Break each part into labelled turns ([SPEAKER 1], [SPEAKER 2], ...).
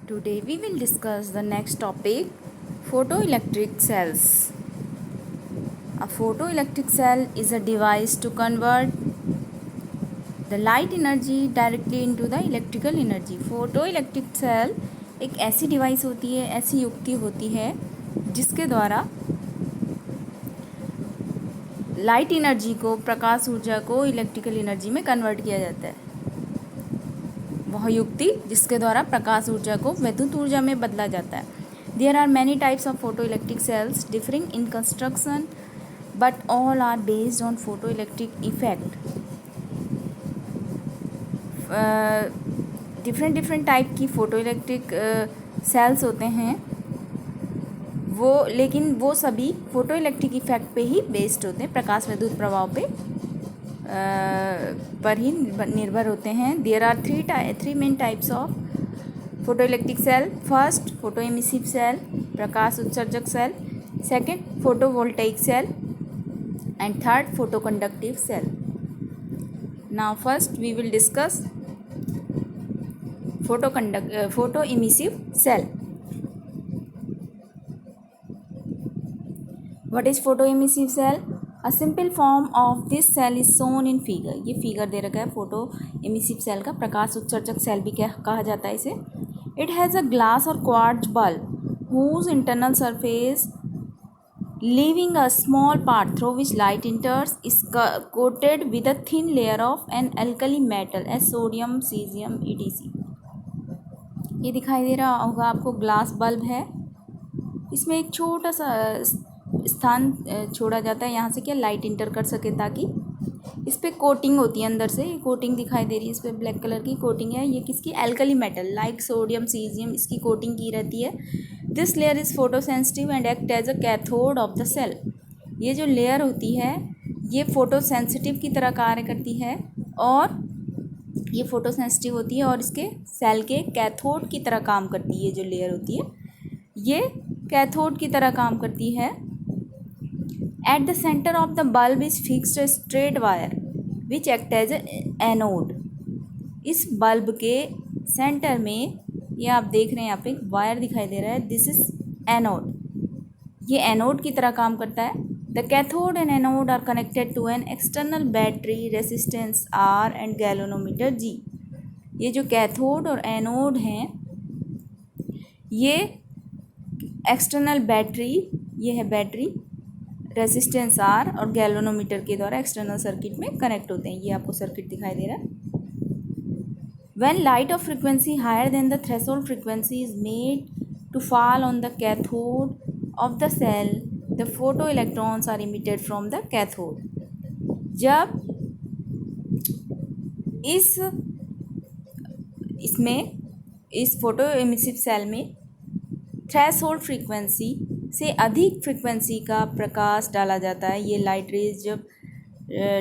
[SPEAKER 1] Today we will discuss the next topic, photoelectric cells. A photoelectric cell is a device to convert the light energy directly into the electrical energy. Photoelectric cell एक ऐसी device होती है, ऐसी युक्ति होती है जिसके द्वारा लाइट एनर्जी को, प्रकाश ऊर्जा को इलेक्ट्रिकल एनर्जी में कन्वर्ट किया जाता है। वह युक्ति जिसके द्वारा प्रकाश ऊर्जा को विद्युत ऊर्जा में बदला जाता है। There are many types of photoelectric cells differing in construction but all are based on photoelectric effect. Different type की फोटोइलेक्ट्रिक सेल्स होते हैं लेकिन वो सभी फोटोइलेक्ट्रिक इफेक्ट पे ही बेस्ड होते हैं, प्रकाश विद्युत प्रभाव पे पर ही निर्भर होते हैं। There are three main types of photoelectric cell. First, photo emissive cell, प्रकाश उत्सर्जक cell. Second, photovoltaic cell and third, photoconductive cell. Now first we will discuss photo emissive cell. What is photoemissive cell? A simple form of this cell is shown in figure. ये figure दे रखा है photo emissive cell का। प्रकाश उत्सर्जक cell भी क्या कहा जाता है इसे। इट हैज़ अ ग्लास और quartz bulb whose internal surface leaving a small part through which light enters is coated with a thin layer of an alkali metal as sodium, cesium, etc. ये दिखाई दे रहा होगा आपको, glass bulb है। इसमें एक छोटा सा स्थान छोड़ा जाता है, यहाँ से क्या लाइट इंटर कर सके, ताकि इस पर कोटिंग होती है अंदर से। कोटिंग दिखाई दे रही है, इस पर ब्लैक कलर की कोटिंग है। ये किसकी? Alkali metal like sodium, caesium, इसकी कोटिंग की रहती है। This layer is photo sensitive and act as a cathode of the cell. ये जो लेयर होती है ये फोटो सेंसिटिव की तरह कार्य करती है और ये फोटो सेंसिटिव होती है और इसके सेल के कैथोड की तरह काम करती है। ये जो लेयर होती है ये कैथोड की तरह काम करती है। At the center of the bulb is fixed a straight wire which act as an anode. इस बल्ब के सेंटर में ये आप देख रहे हैं, यहाँ पे एक वायर दिखाई दे रहा है, दिस इज एनोड। ये एनोड की तरह काम करता है। The cathode and anode are connected to an external battery resistance R and galvanometer G। ये जो कैथोड और एनोड हैं ये एक्सटर्नल बैटरी, ये है बैटरी, रेसिस्टेंस R और गैल्वेनोमीटर के द्वारा एक्सटर्नल सर्किट में कनेक्ट होते हैं। ये आपको सर्किट दिखाई दे रहा है। When light of frequency higher than the threshold frequency is made to fall on the cathode of the cell, the photo electrons are emitted from the cathode. जब इस फोटो एमिसिव सेल में threshold frequency से अधिक frequency का प्रकाश डाला जाता है, ये लाइट रेज जब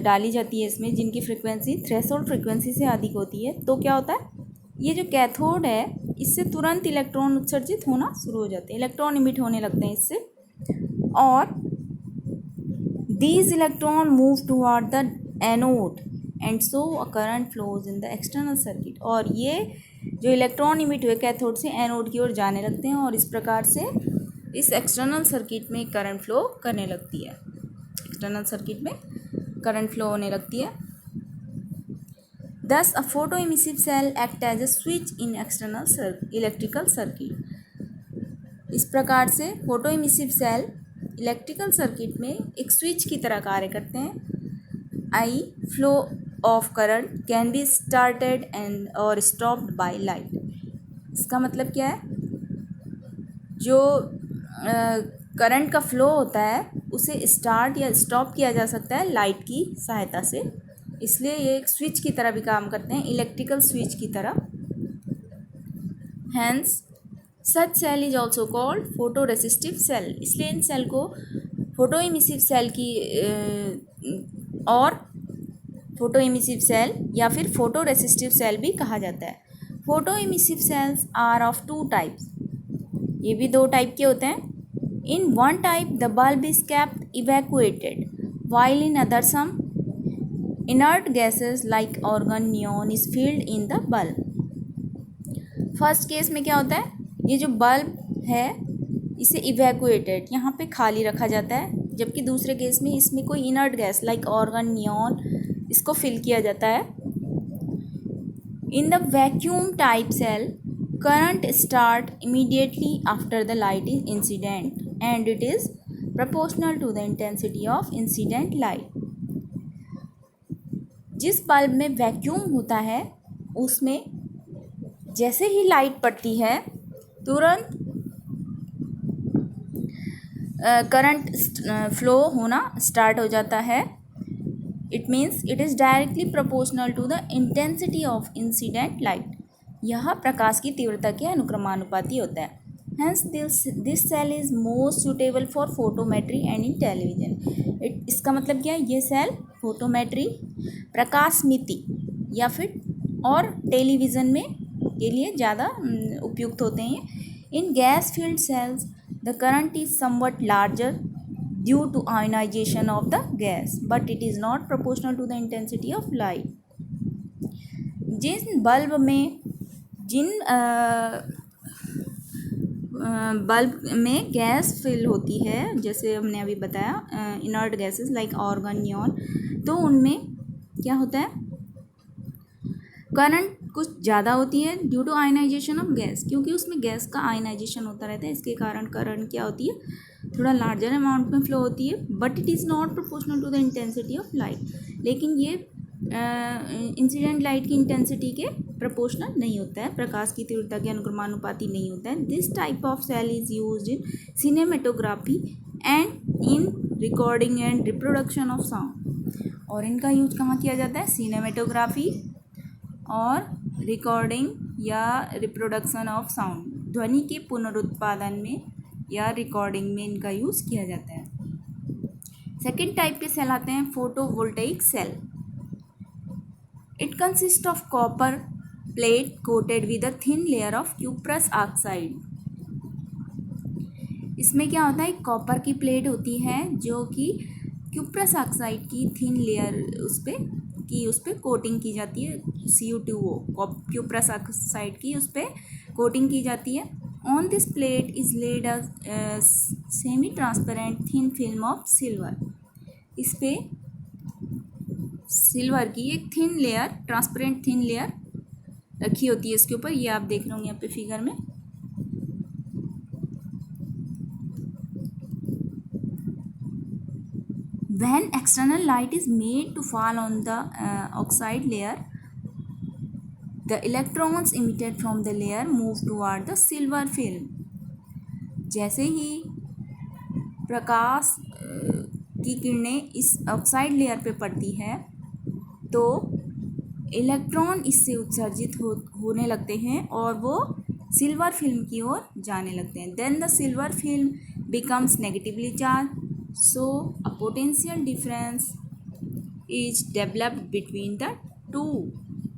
[SPEAKER 1] डाली जाती है इसमें जिनकी फ्रीक्वेंसी थ्रेशोल्ड फ्रीक्वेंसी से अधिक होती है, तो क्या होता है, ये जो कैथोड है इससे तुरंत इलेक्ट्रॉन उत्सर्जित होना शुरू हो जाते हैं, इलेक्ट्रॉन इमिट होने लगते हैं इससे, और these electron move toward the anode and so a current flows in the external circuit. और ये जो इलेक्ट्रॉन इमिट हुए कैथोड से एनोड की ओर जाने लगते हैं और इस प्रकार से इस एक्सटर्नल सर्किट में करंट फ्लो करने लगती है, एक्सटर्नल सर्किट में करंट फ्लो होने लगती है। Thus a photo emissive cell act as a switch in external electrical circuit. इस प्रकार से photo emissive cell electrical circuit में एक स्विच की तरह कार्य करते हैं। I flow of current can be started and और स्टॉप्ड बाय लाइट। इसका मतलब क्या है, जो करंट का फ्लो होता है उसे स्टार्ट या स्टॉप किया जा सकता है लाइट की सहायता से, इसलिए ये एक स्विच की तरह भी काम करते हैं, इलेक्ट्रिकल स्विच की तरह। Hence such cell is also called photo resistive cell. इसलिए इन सेल को फोटो एमिसिव सेल की और फोटो एमिसिव सेल या फिर फोटो रेसिस्टिव सेल भी कहा जाता है। Photo emissive cells are of two types. ये भी दो टाइप के होते हैं। In one type, the bulb is kept evacuated, while in other some inert gases like argon, neon is filled in the bulb. First case में क्या होता है, ये जो बल्ब है इसे इवैक्यूएटेड यहाँ पे खाली रखा जाता है, जबकि दूसरे केस में इसमें कोई inert gas like argon, neon इसको फिल किया जाता है। In the vacuum type cell current start immediately after the light is incident and it is proportional to the intensity of incident light। जिस बल्ब में vacuum होता है उसमें जैसे ही लाइट पड़ती है तुरंत करंट फ्लो होना स्टार्ट हो जाता है। It means it is directly proportional to the intensity of incident light. यह प्रकाश की तीव्रता के अनुक्रमानुपाती होता है। Hence this cell is most suitable for photometry and in television. इसका मतलब क्या है, ये सेल फोटोमेट्री प्रकाशमिति या फिर और टेलीविज़न में के लिए ज़्यादा उपयुक्त होते हैं। In gas filled cells the current is somewhat larger due to ionisation of the gas but it is not proportional to the intensity of light. जिन बल्ब में गैस फिल होती है, जैसे हमने अभी बताया inert gases like argon, neon, तो उनमें क्या होता है, करंट कुछ ज़्यादा होती है due to ionisation of gas, क्योंकि उसमें गैस का आयनाइजेशन होता रहता है, इसके कारण करंट क्या होती है, थोड़ा लार्जर अमाउंट में फ्लो होती है। But it is not proportional to the intensity of light. लेकिन ये इंसिडेंट लाइट की इंटेंसिटी के प्रोपोर्शनल नहीं होता है, प्रकाश की तीव्रता के अनुक्रमानुपाती नहीं होता है। This type of cell is used in cinematography and in recording and reproduction of sound. और इनका यूज कहाँ किया जाता है, सिनेमेटोग्राफी और रिकॉर्डिंग या रिप्रोडक्शन ऑफ साउंड, ध्वनि के पुनरुत्पादन में या रिकॉर्डिंग में इनका यूज़ किया जाता है। सेकेंड टाइप के सेल आते हैं photovoltaic cell. It consists of copper plate coated with a thin layer of cuprous oxide। इसमें क्या होता है, कॉपर की प्लेट होती है जो कि क्यूप्रस ऑक्साइड की थिन लेयर उस पर कोटिंग की जाती है, Cu2O क्यूप्रस ऑक्साइड की उस पर कोटिंग की जाती है। On this plate is laid a semi transparent thin film of silver. इस पे सिल्वर की एक thin layer, transparent thin layer रखी होती है इसके ऊपर। ये आप देख रहे होंगे यहाँ पे फिगर में। When external light is made to fall on the oxide layer, the electrons emitted from the layer move toward the silver film। जैसे ही प्रकाश की किरणें इस ऑक्साइड लेयर पे पड़ती है तो इलेक्ट्रॉन इससे उत्सर्जित होने लगते हैं और वो सिल्वर फिल्म की ओर जाने लगते हैं। Then the silver film becomes negatively charged, so a potential difference is developed between the two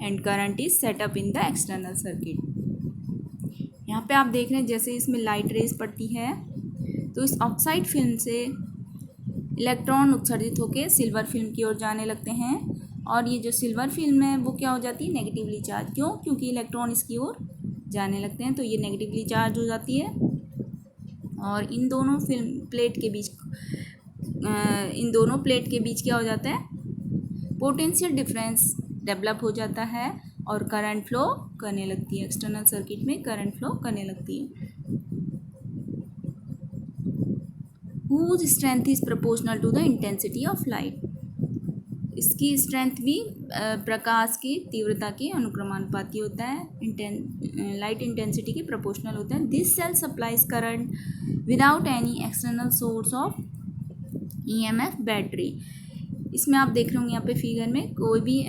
[SPEAKER 1] and current is set up in the external circuit. यहाँ पे आप देख रहे हैं जैसे इसमें लाइट रेज पड़ती है तो इस ऑक्साइड फिल्म से इलेक्ट्रॉन उत्सर्जित होकर सिल्वर फिल्म की ओर जाने लगते हैं और ये जो सिल्वर फिल्म है वो क्या हो जाती है, नेगेटिवली चार्ज। क्यों? क्योंकि इलेक्ट्रॉन इसकी ओर जाने लगते हैं तो ये नेगेटिवली चार्ज हो जाती है और इन दोनों प्लेट के बीच क्या हो जाता है, पोटेंशियल डिफरेंस डेवलप हो जाता है और करंट फ्लो करने लगती है, एक्सटर्नल सर्किट में करंट फ्लो करने लगती है। whose strength is proportional to the intensity of light। इसकी स्ट्रेंथ भी प्रकाश की तीव्रता के अनुक्रमानुपाती होता है, लाइट इंटेंसिटी के प्रोपोर्शनल होता है। This cell supplies current without any external source of EMF battery. इसमें आप देख रहे होंगे यहाँ पे फिगर में कोई भी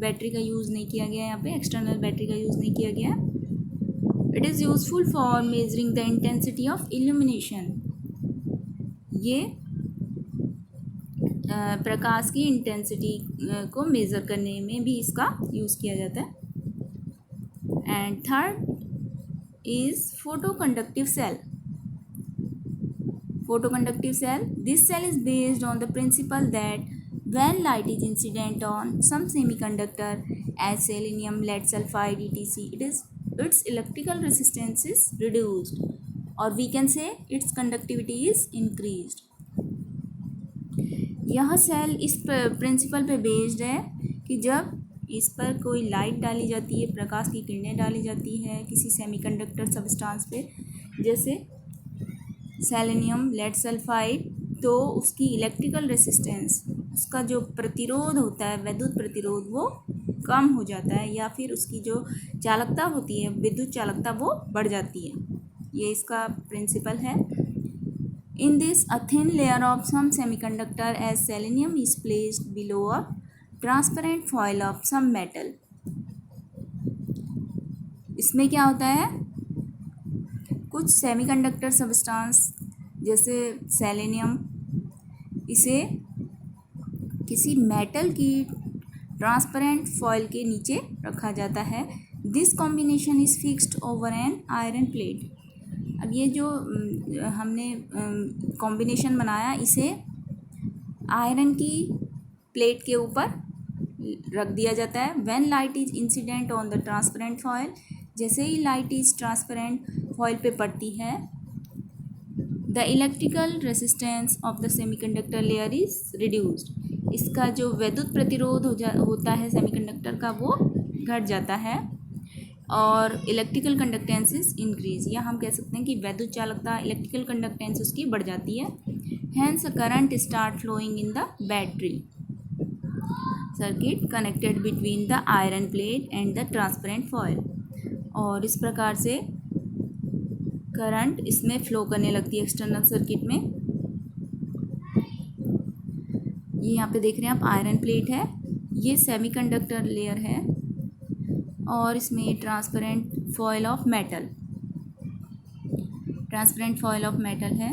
[SPEAKER 1] बैटरी का यूज़ नहीं किया गया है, यहाँ पे एक्सटर्नल बैटरी का यूज़ नहीं किया गया है। It is useful for measuring the intensity of illumination. ये प्रकाश की इंटेंसिटी को मेज़र करने में भी इसका यूज़ किया जाता है। And third is photoconductive cell. Photoconductive cell, this cell is based on the principle that when light is incident on some semiconductor as selenium, lead sulfide, etc., it is its electrical resistance is reduced, or we can say its conductivity is increased. यह cell इस principal पे based है कि जब इस पर कोई light डाली जाती है, प्रकाश की किरणें डाली जाती है किसी सेमीकंडक्टर सबस्टांस पे, जैसे सेलेनियम, लेड सल्फाइड, तो उसकी इलेक्ट्रिकल रेसिस्टेंस, उसका जो प्रतिरोध होता है, विद्युत प्रतिरोध, वो कम हो जाता है, या फिर उसकी जो चालकता होती है, विद्युत चालकता, वो बढ़ जाती है। ये इसका प्रिंसिपल है। In this, a thin layer of some semiconductor as selenium is placed below a transparent foil of some metal. इसमें क्या होता है, कुछ सेमीकंडक्टर सबस्टांस जैसे सेलेनियम, इसे किसी मेटल की ट्रांसपेरेंट फॉयल के नीचे रखा जाता है। This combination is fixed over an iron plate. अब ये जो हमने कॉम्बिनेशन बनाया, इसे आयरन की प्लेट के ऊपर रख दिया जाता है। When light is incident on the transparent foil, जैसे ही लाइट इज ट्रांसपेरेंट फॉयल पे पड़ती है, the electrical resistance of the semiconductor layer is reduced. इसका जो विद्युत प्रतिरोध होता है सेमीकंडक्टर का, वो घट जाता है, और इलेक्ट्रिकल कंडक्टेंस इज इंक्रीज, या हम कह सकते हैं कि वैद्युत चालकता, इलेक्ट्रिकल कंडक्टेंस उसकी बढ़ जाती है। Hence current start flowing in the battery circuit connected between the iron plate and the transparent foil, और इस प्रकार से करंट इसमें फ्लो करने लगती है एक्सटर्नल सर्किट में। ये यहाँ पे देख रहे हैं आप, आयरन प्लेट है, ये सेमीकंडक्टर लेयर है, और इसमें ट्रांसपेरेंट फॉयल ऑफ मेटल है।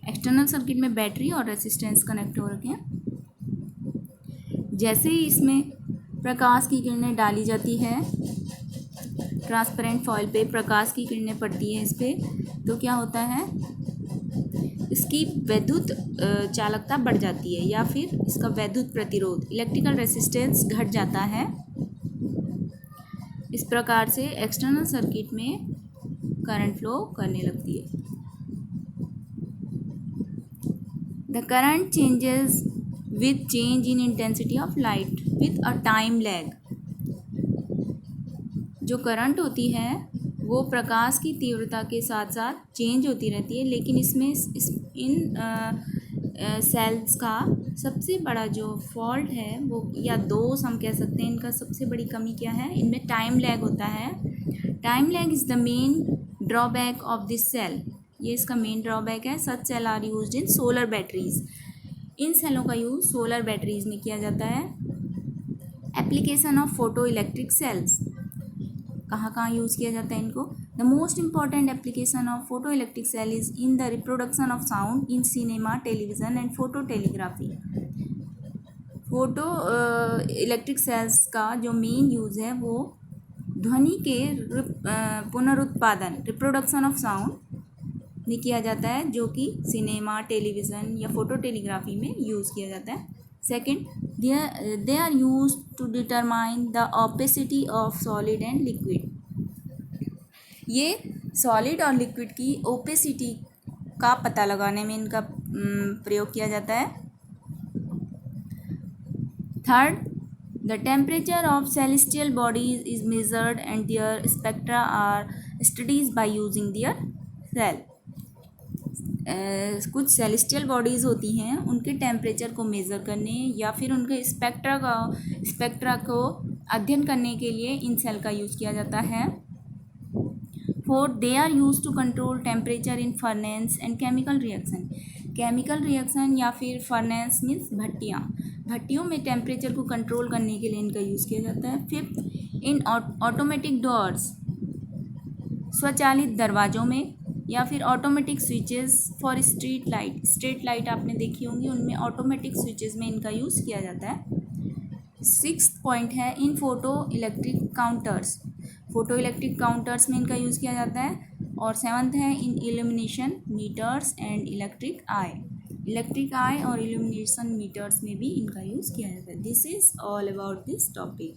[SPEAKER 1] एक्सटर्नल सर्किट में बैटरी और रेसिस्टेंस कनेक्ट हो रखे हैं। जैसे ही इसमें प्रकाश की किरणें डाली जाती है, ट्रांसपेरेंट फॉयल पे प्रकाश की किरणें पड़ती है इस पर, तो क्या होता है, इसकी वैद्युत चालकता बढ़ जाती है, या फिर इसका वैद्युत प्रतिरोध, इलेक्ट्रिकल रेसिस्टेंस घट जाता है। इस प्रकार से एक्सटर्नल सर्किट में करंट फ्लो करने लगती है। The current changes with change in intensity of light with a time lag. जो करंट होती है वो प्रकाश की तीव्रता के साथ साथ चेंज होती रहती है, लेकिन इसमें इन सेल्स का सबसे बड़ा जो फॉल्ट है वो, या दोष हम कह सकते हैं, इनका सबसे बड़ी कमी क्या है, इनमें टाइम लैग होता है। Time lag is the main drawback of this cell. ये इसका मेन ड्रॉबैक है। Such cell are used in solar batteries. इन सेलों का यूज़ सोलर बैटरीज में किया जाता है। Application of photoelectric cells, कहाँ कहाँ यूज़ किया जाता है इनको। The most important application of photoelectric cell is in the reproduction of sound in cinema, television and phototelegraphy. Photoelectric sales का जो मेन यूज़ है वो ध्वनि के पुनरुत्पादन, रिप्रोडक्शन ऑफ साउंड में किया जाता है, जो कि सिनेमा, टेलीविज़न या फोटो टेलीग्राफी में यूज़ किया जाता है। Second, they are used to determine the opacity of solid and liquid। ये सॉलिड और लिक्विड की ओपेसिटी का पता लगाने में इनका प्रयोग किया जाता है। Third, the temperature of celestial bodies is measured and their spectra are studies by using their cell. कुछ सेलेस्टियल बॉडीज़ होती हैं, उनके टेम्परेचर को मेज़र करने या फिर उनके स्पेक्ट्रा को अध्ययन करने के लिए इन सेल का यूज़ किया जाता है। Fourth, they are use to control temperature in furnace and chemical reaction. Chemical reaction या फिर फर्नेस मीन्स भट्टियों में टेम्परेचर को कंट्रोल करने के लिए इनका यूज़ किया जाता है। फिफ्थ, इन ऑटोमेटिक डोर्स, स्वचालित दरवाज़ों में, या फिर automatic switches for street light आपने देखी होंगी, उनमें ऑटोमेटिक स्विचेस में इनका यूज़ किया जाता है। सिक्स्थ पॉइंट है इन फोटो इलेक्ट्रिक काउंटर्स में इनका यूज़ किया जाता है। और सेवन्थ है in illumination meters and electric eye. Electric eye और इल्यूमिनेशन मीटर्स में भी इनका यूज़ किया जाता है. This is all about this topic.